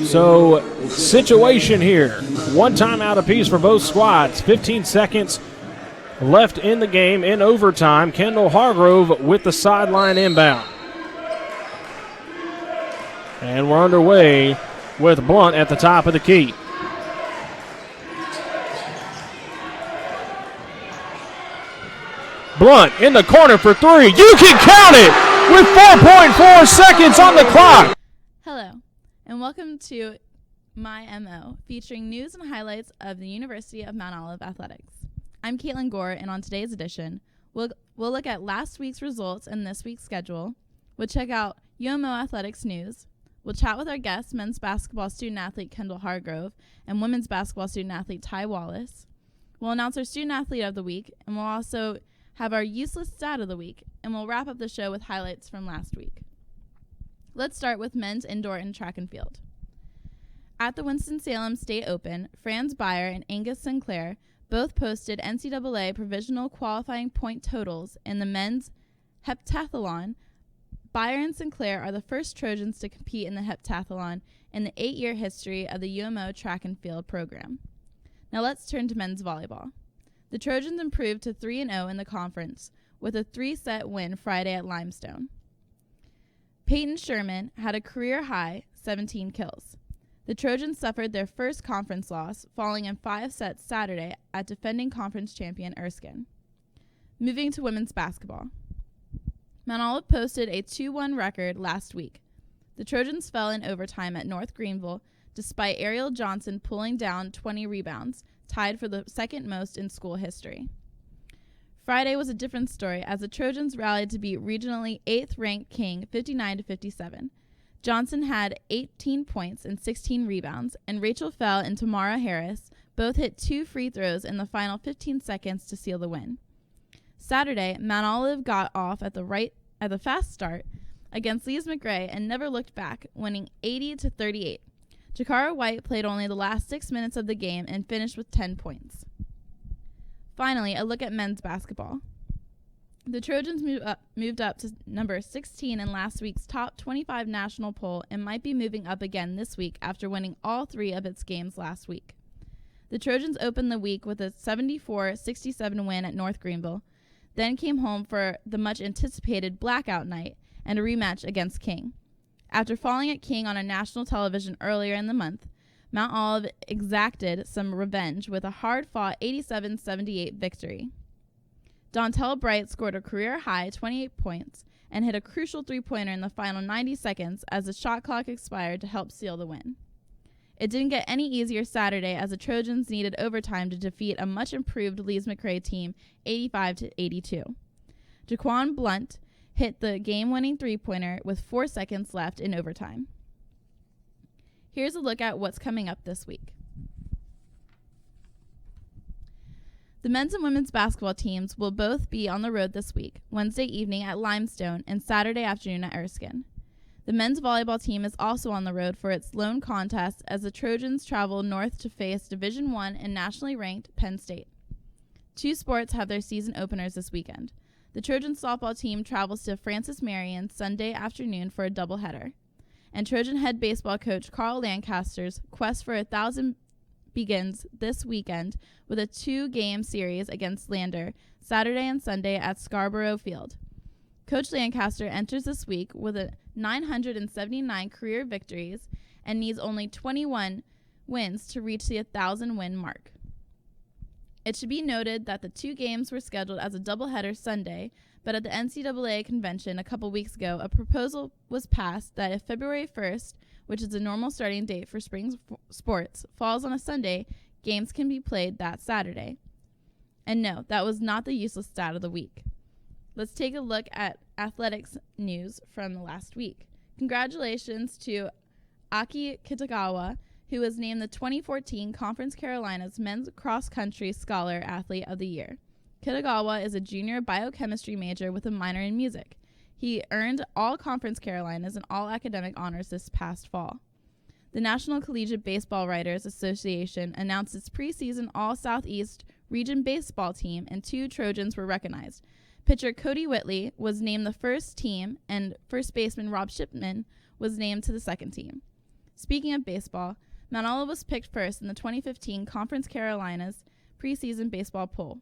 So, situation here. One timeout apiece for both squads. 15 seconds left in the game in overtime. Kendall Hargrove with the sideline inbound. And we're underway with Blunt at the top of the key. Blunt in the corner for three. You can count it with 4.4 seconds on the clock. Hello, and welcome to My MO, featuring news and highlights of the University of Mount Olive athletics. I'm Caitlin Gore, and on today's edition, we'll look at last week's results and this week's schedule. We'll check out UMO athletics news. We'll chat with our guests, men's basketball student-athlete Kendall Hargrove and women's basketball student-athlete Ty Wallace. We'll announce our student-athlete of the week, and we'll also have our useless stat of the week, and we'll wrap up the show with highlights from last week. Let's start with men's indoor and track and field. At the Winston-Salem State Open, Franz Beyer and Angus Sinclair both posted NCAA provisional qualifying point totals in the men's heptathlon. Beyer and Sinclair are the first Trojans to compete in the heptathlon in the 8-year history of the UMO track and field program. Now let's turn to men's volleyball. The Trojans improved to 3-0 in the conference with a 3-set win Friday at Limestone. Peyton Sherman had a career-high 17 kills. The Trojans suffered their first conference loss, falling in 5 sets Saturday at defending conference champion Erskine. Moving to women's basketball. Mount Olive posted a 2-1 record last week. The Trojans fell in overtime at North Greenville despite Ariel Johnson pulling down 20 rebounds, tied for the second most in school history. Friday was a different story as the Trojans rallied to beat regionally 8th-ranked King 59-57. Johnson had 18 points and 16 rebounds, and Rachel Fell and Tamara Harris both hit 2 free throws in the final 15 seconds to seal the win. Saturday, Mount Olive got off at the fast start against Lees McRae and never looked back, winning 80-38. Jakara White played only the last 6 minutes of the game and finished with 10 points. Finally, a look at men's basketball. The Trojans moved up to number 16 in last week's top 25 national poll and might be moving up again this week after winning all 3 of its games last week. The Trojans opened the week with a 74-67 win at North Greenville, then came home for the much-anticipated blackout night and a rematch against King. After falling at King on a national television earlier in the month, Mount Olive exacted some revenge with a hard-fought 87-78 victory. Dontel Bright scored a career-high 28 points and hit a crucial three-pointer in the final 90 seconds as the shot clock expired to help seal the win. It didn't get any easier Saturday as the Trojans needed overtime to defeat a much-improved Lees McRae team 85-82. Jaquan Blunt hit the game-winning three-pointer with 4 seconds left in overtime. Here's a look at what's coming up this week. The men's and women's basketball teams will both be on the road this week, Wednesday evening at Limestone and Saturday afternoon at Erskine. The men's volleyball team is also on the road for its lone contest as the Trojans travel north to face Division I and nationally ranked Penn State. 2 sports have their season openers this weekend. The Trojan softball team travels to Francis Marion Sunday afternoon for a doubleheader. And Trojan head baseball coach Carl Lancaster's quest for 1,000 begins this weekend with a 2-game series against Lander, Saturday and Sunday at Scarborough Field. Coach Lancaster enters this week with 979 career victories and needs only 21 wins to reach the 1,000-win mark. It should be noted that the 2 games were scheduled as a doubleheader Sunday, but at the NCAA convention a couple weeks ago, a proposal was passed that if February 1st, which is the normal starting date for spring sports, falls on a Sunday, games can be played that Saturday. And no, that was not the useless stat of the week. Let's take a look at athletics news from the last week. Congratulations to Aki Kitagawa, who was named the 2014 Conference Carolinas Men's Cross Country Scholar Athlete of the Year. Kitagawa is a junior biochemistry major with a minor in music. He earned all Conference Carolinas and all academic honors this past fall. The National Collegiate Baseball Writers Association announced its preseason All-Southeast Region baseball team, and 2 Trojans were recognized. Pitcher Cody Whitley was named the first team, and first baseman Rob Shipman was named to the second team. Speaking of baseball, Mount Olive was picked first in the 2015 Conference Carolinas preseason baseball poll.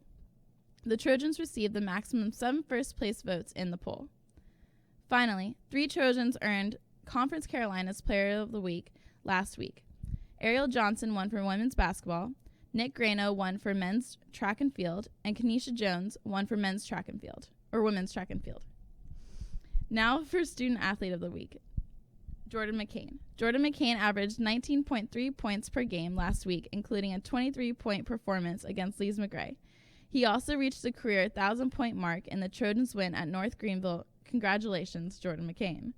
The Trojans received the maximum 7 first-place votes in the poll. Finally, 3 Trojans earned Conference Carolinas Player of the Week last week. Ariel Johnson won for women's basketball, Nick Grano won for men's track and field, and Kenesha Jones won for women's track and field. Now for Student Athlete of the Week, Jordan McCain. Jordan McCain averaged 19.3 points per game last week, including a 23-point performance against Lees McRae. He also reached the career 1,000-point mark in the Trojans' win at North Greenville. Congratulations, Jordan McCain.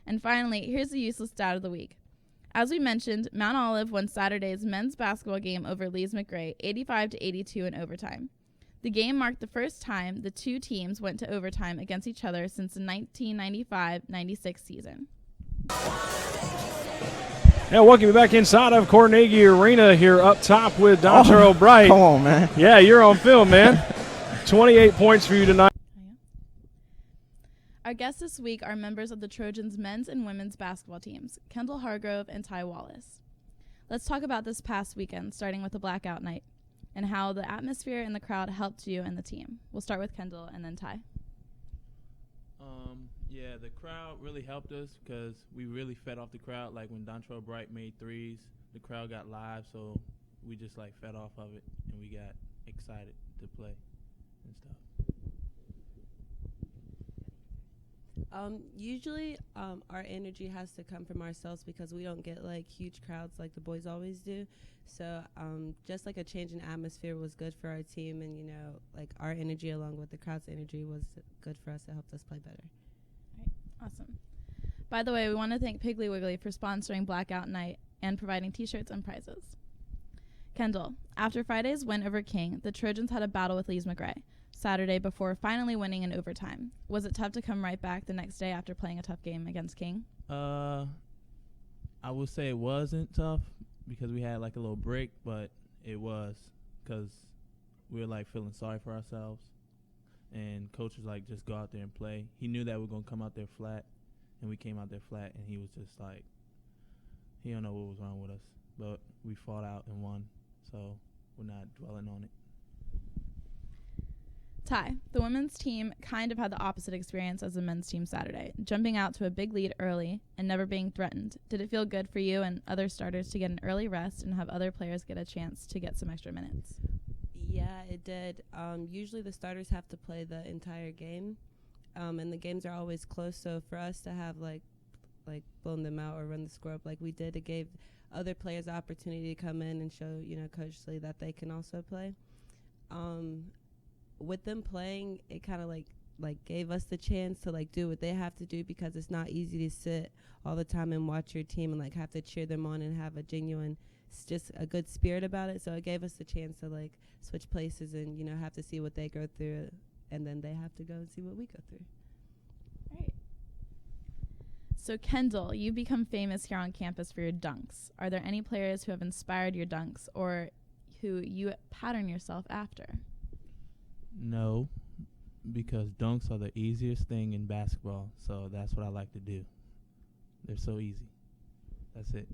And finally, here's the useless stat of the week. As we mentioned, Mount Olive won Saturday's men's basketball game over Lees McRae, 85-82 in overtime. The game marked the first time the two teams went to overtime against each other since the 1995-96 season. Yeah, welcome you back inside of Carnegie Arena here up top with Dontrell Bright. Come on, man. Yeah, you're on film, man. 28 points for you tonight. Our guests this week are members of the Trojans' men's and women's basketball teams, Kendall Hargrove and Ty Wallace. Let's talk about this past weekend, starting with the blackout night, and how the atmosphere and the crowd helped you and the team. We'll start with Kendall and then Ty. Yeah, the crowd really helped us because we really fed off the crowd. Like when Dontrell Bright made threes, the crowd got live, so we just fed off of it, and we got excited to play and stuff. Usually our energy has to come from ourselves because we don't get huge crowds like the boys always do. So just a change in atmosphere was good for our team, and our energy along with the crowd's energy was good for us. It helped us play better. Awesome. By the way, we want to thank Piggly Wiggly for sponsoring Blackout Night and providing t-shirts and prizes. Kendall, after Friday's win over King, the Trojans had a battle with Lees McRae Saturday before finally winning in overtime. Was it tough to come right back the next day after playing a tough game against King? I would say it wasn't tough because we had a little break, but it was because we were feeling sorry for ourselves. And coach was just go out there and play. He knew that we were going to come out there flat, and we came out there flat, and he was just he don't know what was wrong with us. But we fought out and won, so we're not dwelling on it. Ty, the women's team kind of had the opposite experience as the men's team Saturday, jumping out to a big lead early and never being threatened. Did it feel good for you and other starters to get an early rest and have other players get a chance to get some extra minutes? Yeah, it did. Usually the starters have to play the entire game, and the games are always close. So for us to have blown them out or run the score up like we did, it gave other players the opportunity to come in and show Coach Lee that they can also play. With them playing, it kind of gave us the chance to do what they have to do because it's not easy to sit all the time and watch your team and have to cheer them on and have a genuine, just a good spirit about it. So it gave us the chance to switch places and have to see what they go through, and then they have to go and see what we go through. Right. So Kendall, you've become famous here on campus for your dunks. Are there any players who have inspired your dunks or who you pattern yourself after? No, because dunks are the easiest thing in basketball, so that's what I like to do. They're so easy. That's it.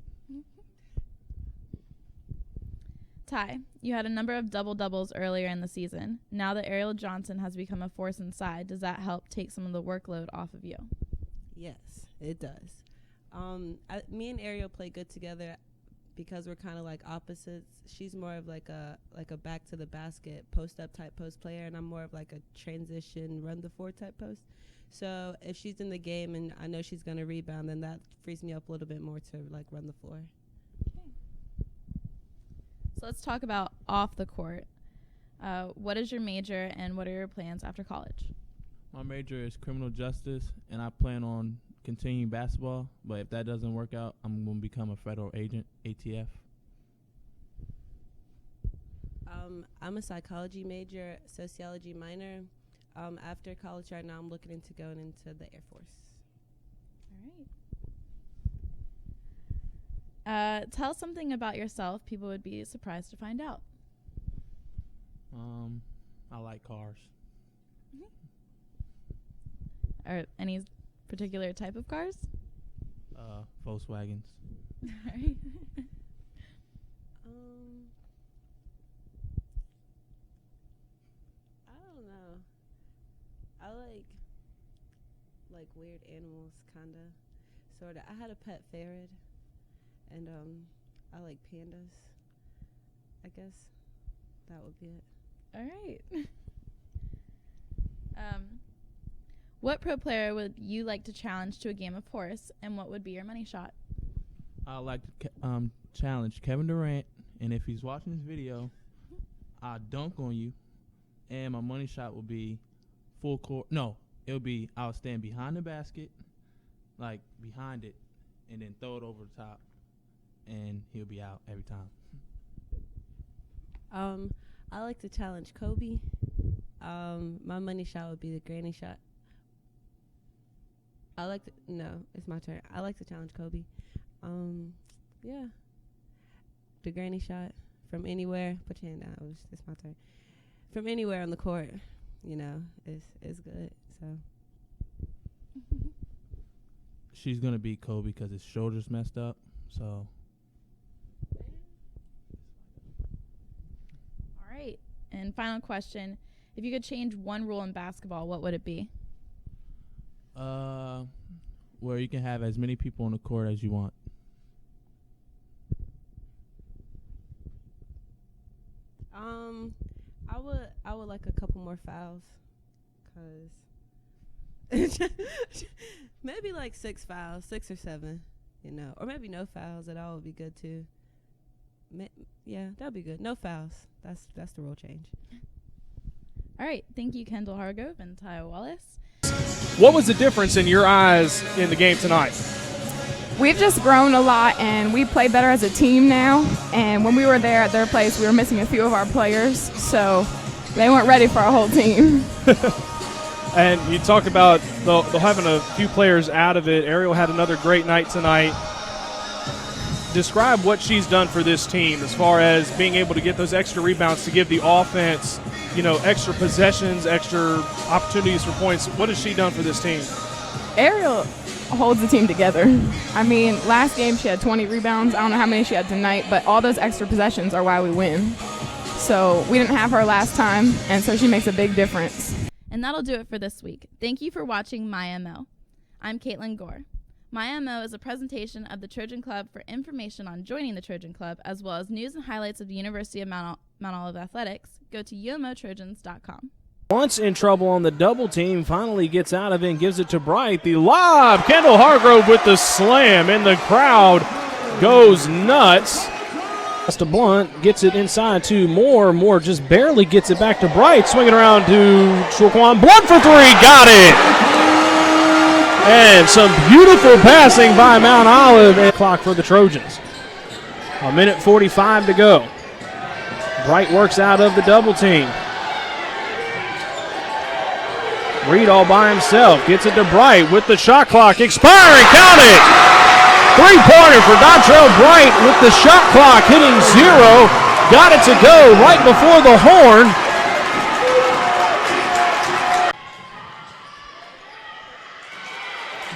Ty, you had a number of double-doubles earlier in the season. Now that Ariel Johnson has become a force inside, does that help take some of the workload off of you? Yes, it does. Me and Ariel play good together because we're kind of opposites. She's more of a back to the basket, post-up type post player, and I'm more of a transition, run the floor type post. So if she's in the game and I know she's going to rebound, then that frees me up a little bit more to run the floor. So let's talk about off the court. What is your major and what are your plans after college? My major is criminal justice, and I plan on continuing basketball. But if that doesn't work out, I'm going to become a federal agent, ATF. I'm a psychology major, sociology minor. After college right now, I'm looking into going into the Air Force. All right. Tell us something about yourself people would be surprised to find out. I like cars. Or any particular type of cars? Volkswagens. Right. I don't know. I like weird animals, kinda, sorta. I had a pet ferret, and I like pandas. I guess that would be it. All right. What pro player would you like to challenge to a game of horse, and what would be your money shot? I'd like to challenge Kevin Durant, and if he's watching this video, I'll dunk on you, and my money shot will be full court. No, it'll be I'll stand behind the basket, like behind it, and then throw it over the top, and he'll be out every time. I like to challenge Kobe. My money shot would be the granny shot. No, it's my turn. I like to challenge Kobe. Yeah. The granny shot from anywhere. Put your hand down. It's my turn. From anywhere on the court, is good. So. She's gonna beat Kobe because his shoulders messed up. So. All right. And final question: if you could change one rule in basketball, what would it be? Where you can have as many people on the court as you want. I would like a couple more fouls, 'cause maybe like 6 fouls, 6 or 7, or maybe no fouls at all would be good too. Yeah, that'd be good. No fouls. That's the rule change. All right. Thank you, Kendall Hargrove and Ty Wallace. What was the difference in your eyes in the game tonight? We've just grown a lot, and we play better as a team now. And when we were there at their place, we were missing a few of our players, so they weren't ready for our whole team. And you talked about they'll having a few players out of it. Ariel had another great night tonight. Describe what she's done for this team as far as being able to get those extra rebounds to give the offense, extra possessions, extra opportunities for points. What has she done for this team? Ariel holds the team together. I mean, last game she had 20 rebounds. I don't know how many she had tonight, but all those extra possessions are why we win. So we didn't have her last time, and so she makes a big difference. And that'll do it for this week. Thank you for watching My MO. I'm Caitlin Gore. My MO is a presentation of the Trojan Club. For information on joining the Trojan Club, as well as news and highlights of the University of Mount Olive Athletics, go to umotrojans.com. Once in trouble on the double team, finally gets out of it and gives it to Bright. The lob, Kendall Hargrove with the slam, and the crowd goes nuts. Just a Blunt gets it inside to Moore. Moore just barely gets it back to Bright. Swinging around to Shaquan Blunt for 3. Got it! And some beautiful passing by Mount Olive. And clock for the Trojans. 1:45 to go. Bright works out of the double team. Reed all by himself. Gets it to Bright with the shot clock expiring. Count it! 3-pointer for Dontrell Bright with the shot clock hitting 0. Got it to go right before the horn.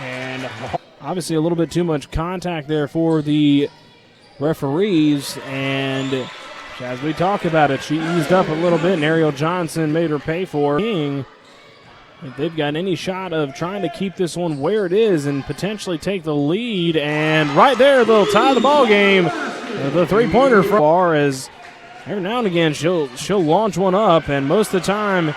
And obviously a little bit too much contact there for the referees. And as we talk about it, she eased up a little bit, and Ariel Johnson made her pay for it. If they've got any shot of trying to keep this one where it is and potentially take the lead, and right there they'll tie the ball game. The 3-pointer from far as every now and again she'll launch one up, and most of the time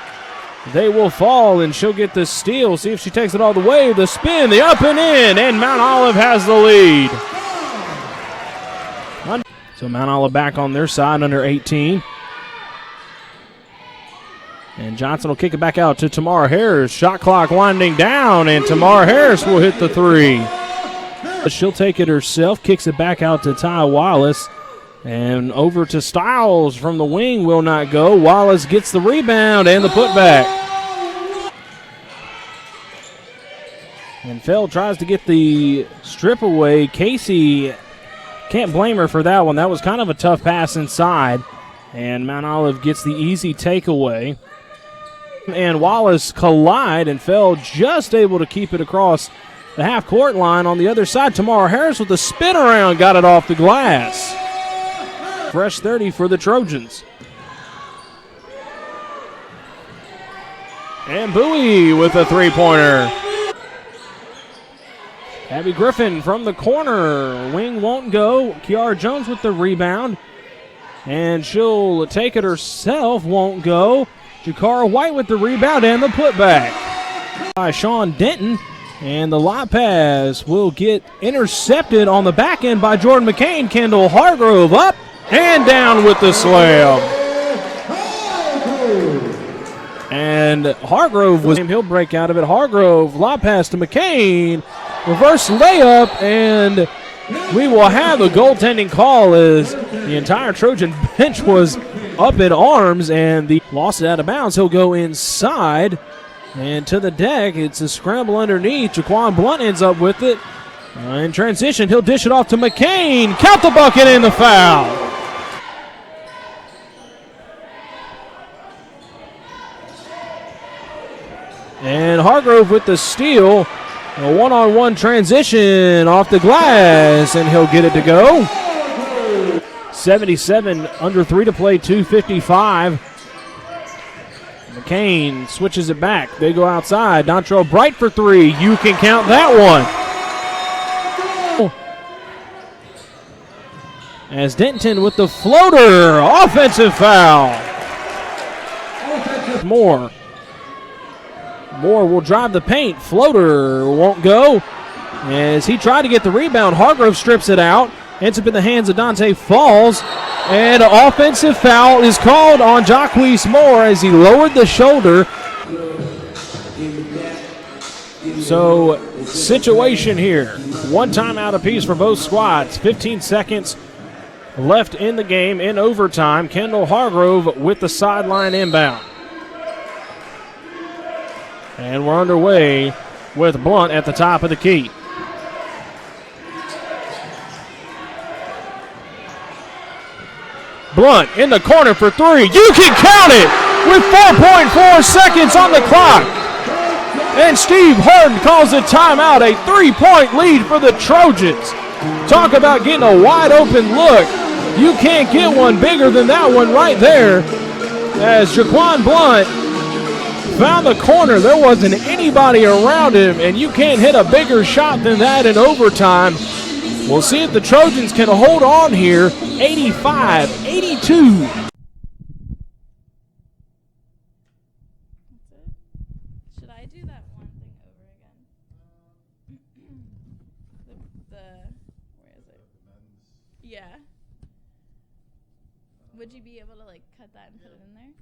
they will fall, and she'll get the steal. See if she takes it all the way. The spin, the up and in, and Mount Olive has the lead. So Mount Olive back on their side under 18. And Johnson will kick it back out to Tamara Harris. Shot clock winding down, and Tamara Harris will hit the 3. She'll take it herself, kicks it back out to Ty Wallace. And over to Stiles from the wing, will not go. Wallace gets the rebound and the putback. And Feld tries to get the strip away. Casey, can't blame her for that one. That was kind of a tough pass inside. And Mount Olive gets the easy takeaway. And Wallace collide, and Feld just able to keep it across the half-court line on the other side. Tamara Harris with the spin around, got it off the glass. Fresh 30 for the Trojans. And Bowie with a three-pointer. Abby Griffin from the corner. Wing won't go. Kiara Jones with the rebound. And she'll take it herself, won't go. Jakara White with the rebound and the putback. By Sean Denton. And the lot pass will get intercepted on the back end by Jordan McCain. Kendall Hargrove up and down with the slam. And Hargrove he'll break out of it. Hargrove, lob pass to McCain. Reverse layup, and we will have a goaltending call as the entire Trojan bench was up in arms, and the lost it out of bounds. He'll go inside and to the deck. It's a scramble underneath. Jaquan Blunt ends up with it. In transition, he'll dish it off to McCain. Count the bucket and the foul. And Hargrove with the steal. A one-on-one transition off the glass, and he'll get it to go. 77 under 3 to play, 2:55. McCain switches it back. They go outside. Dontrell Bright for three. You can count that one. As Denton with the floater. Offensive foul. Moore will drive the paint. Floater won't go. As he tried to get the rebound, Hargrove strips it out. Ends up in the hands of Dante Falls. And an offensive foul is called on Jacquees Moore as he lowered the shoulder. So, situation here. One timeout apiece for both squads. 15 seconds left in the game in overtime. Kendall Hargrove with the sideline inbound. And we're underway with Blunt at the top of the key. Blunt in the corner for three. You can count it with 4.4 seconds on the clock. And Steve Harden calls a timeout, a 3-point lead for the Trojans. Talk about getting a wide open look. You can't get one bigger than that one right there. As Jaquan Blunt found the corner, there wasn't anybody around him, and you can't hit a bigger shot than that in overtime. We'll see if the Trojans can hold on here. 85-82. Should I do that one thing over again? Where is it? Yeah. Would you be able to like cut that and put it in there?